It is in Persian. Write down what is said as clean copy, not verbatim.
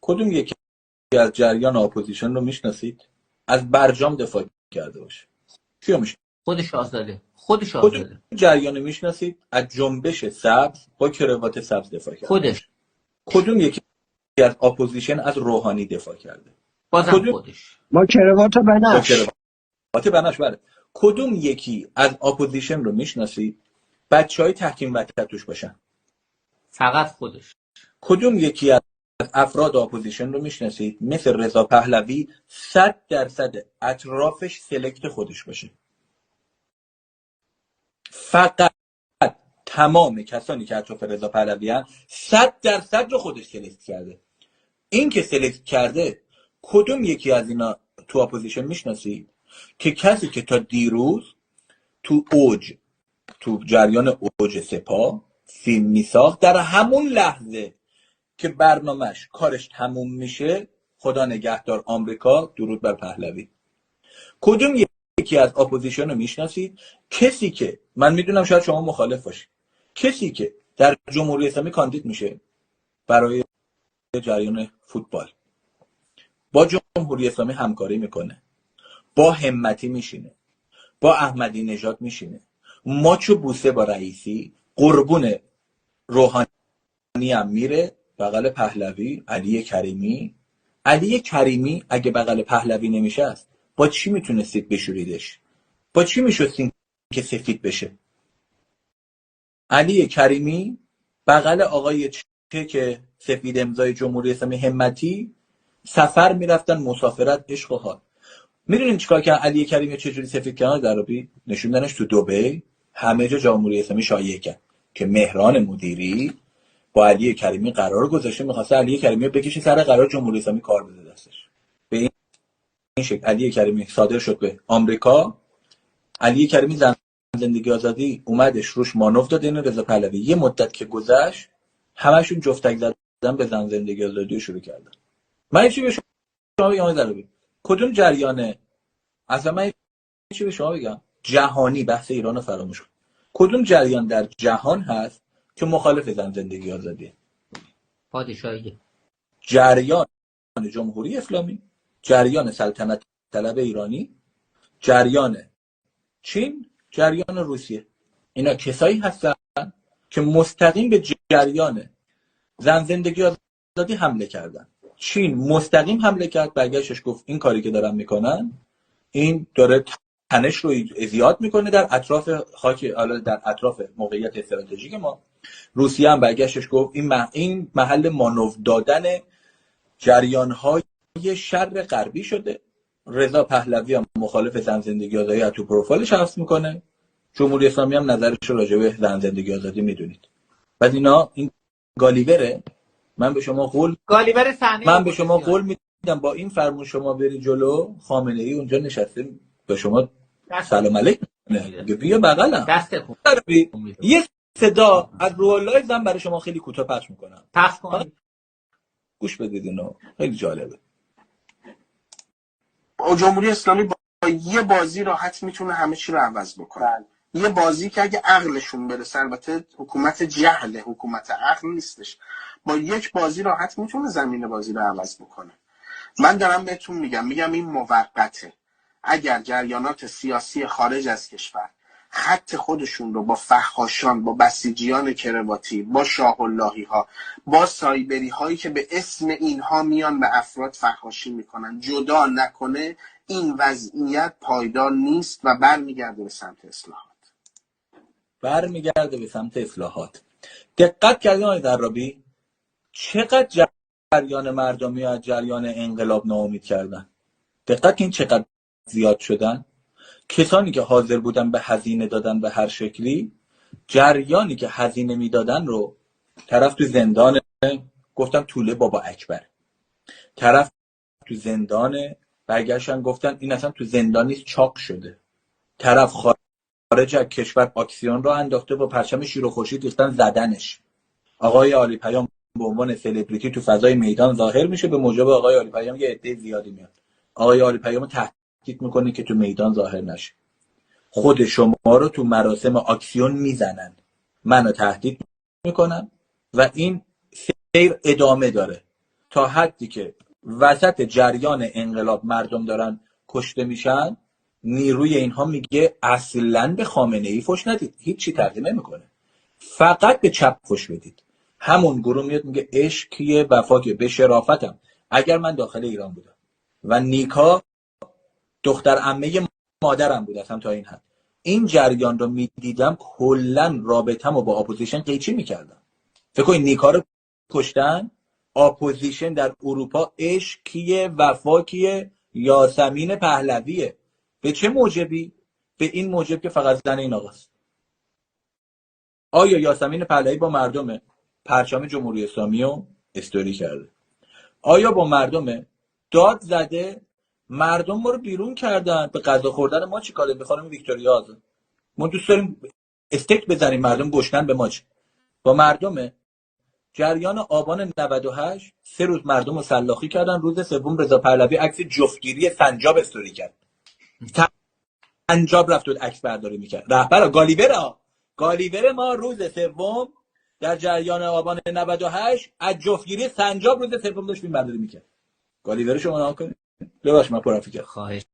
کدوم یکی از جریان اپوزیشن رو میشناسید از برجام دفاع کرده باشه؟ کیو میشناسید؟ خود کدوم شاهزاده جریان میشناسید از جنبش سبز با کراوات سبز دفاع کرده خودش باشه؟ کدوم یکی از اپوزیشن از روحانی دفاع کرده؟ بازم کدوم خودش با کراوات با بنفش. کراوات بنفش؟ بله. کدوم یکی از اپوزیشن رو میشناسید بچهای تحکیم وطن توش باشن؟ فقط خودش. کدوم یکی از افراد اپوزیشن رو میشناسید مثل رضا پهلوی 100% اطرافش سلکت خودش باشه؟ فقط تمام کسانی که اطراف رضا پهلوی هستند 100% رو خودش سلکت کرده. این که سلکت کرده کدوم یکی از اینا تو اپوزیشن میشناسید که کسی که تا دیروز تو جریان اوج سپاه فیلم میساخت در همون لحظه که برنامهش کارش تموم میشه خدا نگهدار آمریکا درود بر پهلوی؟ کدوم یکی از اپوزیشن رو میشناسید کسی که من میدونم شاید شما مخالف باشید کسی که در جمهوری اسلامی کاندید میشه برای جریان فوتبال با جمهوری اسلامی همکاری میکنه با همتی میشینه با احمدی نژاد میشینه ماچ و بوسه با رئیسی قربون روحانی هم میره بغل پهلوی علی کریمی اگه بغل پهلوی نمیشه است با چی میتونستید بشوریدش؟ با چی میشستین که سفید بشه؟ علی کریمی بغل آقای چه که سفید امضای جمهوری اسلامی همتی سفر میرفتن مسافرت عشق و حال. میدونین چیکار کردن علی کریمی چجوری سفید کردن در رابی؟ نشوندنش تو دبی همه جا جمهوری اسلامی شایعه کرد که مهران مدیری با علی کریمی قرار گذاشته می‌خواسته علی کریمی رو بکشه سر قرار جمهوری اسلامی کار بده دستش. به این شکل علی کریمی صادر شد به آمریکا. علی کریمی زندگی آزادی اومدش روش مانور داد این رضا پهلوی. یه مدت که گذشت همشون جفتک زدن به زندگی آزادی رو شروع کردن. من چی به شما بگم کدوم جریان اصلا من چی به شما بگم جهانی بحث ایران رو فراموش کن. کدوم جریان در جهان هست که مخالف زندگی آزادیه؟ پادشاهی. جریان جمهوری اسلامی، جریان سلطنت طلب ایرانی، جریان چین، جریان روسیه. اینا کسایی هستن که مستقیم به جریان زندگی آزادی حمله کردن. چین مستقیم حمله کرد برگشتش گفت این کاری که دارن میکنن این داره تنش رو زیاد میکنه در اطراف خاک در اطراف موقعیت استراتژیک ما. روسیه هم برگشتش گفت این محل مانور دادن جریان‌های شر غربی شده. رضا پهلوی هم مخالف زندگی آزادی تو پروفایلش حذف میکنه. جمهوری اسلامی هم نظرش راجع به زندگی آزادی میدونید. بعد اینا این گالیوره. من به شما قول میدم با این فرمون شما بری جلو خامنه‌ای اونجا نشسته به شما سلام علیک میگه بیا بغلم دستتون یه صدا از روح‌الله زن برای شما خیلی کوتاه پخش میکنم. پخش کنید گوش بدید اینو خیلی جالبه. جمهوری اسلامی با یه بازی راحت میتونه همه چی رو عوض بکنه. یه بازی که اگه عقلشون برسه، البته حکومت جهله، حکومت عقل نیستش، با یک بازی راحت میتونه زمین بازی رو عوض بکنه. من دارم بهتون میگم این موقته. اگر جریانات سیاسی خارج از کشور خط خودشون رو با فحاشان، با بسیجیان کرواتی، با شاه اللهی ها، با سایبری هایی که به اسم اینها میان به افراد فحاشی میکنن جدا نکنه، این وضعیت پایدار نیست و برمیگرده به سمت اصلاحات. دقت کردین آقای درابی چقدر جریان مردمی از جریان انقلاب ناامید کردن؟ دقت این چقدر زیاد شدن؟ کسانی که حاضر بودن به هزینه دادن به هر شکلی، جریانی که هزینه میدادن رو طرف تو زندان گفتن توله بابا اکبر، طرف تو زندان برگشتن گفتن این اصلا تو زندان نیست چاق شده، طرف خارج از کشور اکسیون رو انداخته با پرچم شیر و خورشید ریختن زدنش. آقای عالی پیام به عنوان سلبریتی تو فضای میدان ظاهر میشه، به موجب آقای عالی پیام یه عده زیادی میاد. آقای عالی پیام تهدید میکنه که تو میدان ظاهر نشه. خود شما رو تو مراسم اکسیون میزنن، منو تهدید میکنن و این سیر ادامه داره تا حدی که وسط جریان انقلاب مردم دارن کشته میشن، نیروی اینها میگه اصلا به خامنه ای فوش ندید، هیچی ترجمه نمیکنه، فقط به چپ فوش بدید. همون گروه میاد میگه عشق کیه، وفا کیه، به شرافتم. اگر من داخل ایران بودم و نیکا دختر عمه مادرم بود اصلا تا این حد، این جریان رو میدیدم کلا رابطه‌مو با اپوزیشن قیچی میکردم. فکر کنید نیکا رو کشتن، اپوزیشن در اروپا عشق کیه، وفا کیه، یاسمین پهلویه. به چه موجبی؟ به این موجب که فقط زن این آقاست. آیا یاسمین پهلوی با مردم پرچم جمهوری اسلامی رو استوری کرده؟ آیا با مردم داد زده مردم ما رو بیرون کردن، به غذا خوردن ما چی کاره؟ به خانم ویکتوریا آزاد ما دوست داریم استیک بزنیم، مردم گشنن به ما چی؟ با مردم جریان آبان 98 3 روز مردم رو سلاخی کردن، روز سوم رضا پهلوی عکس جفتگیری سنجاب استوری کرد. سنجاب رفت و عکس برداری میکرد. رهبر گالیور ما روز سوم در جریان آبان 98 از جفتگیری سنجاب روز سوم داشت فیلم برداری میکرد. گالیور شما نگاه کنید. ببخشید من پرحرفی کردم. خواهش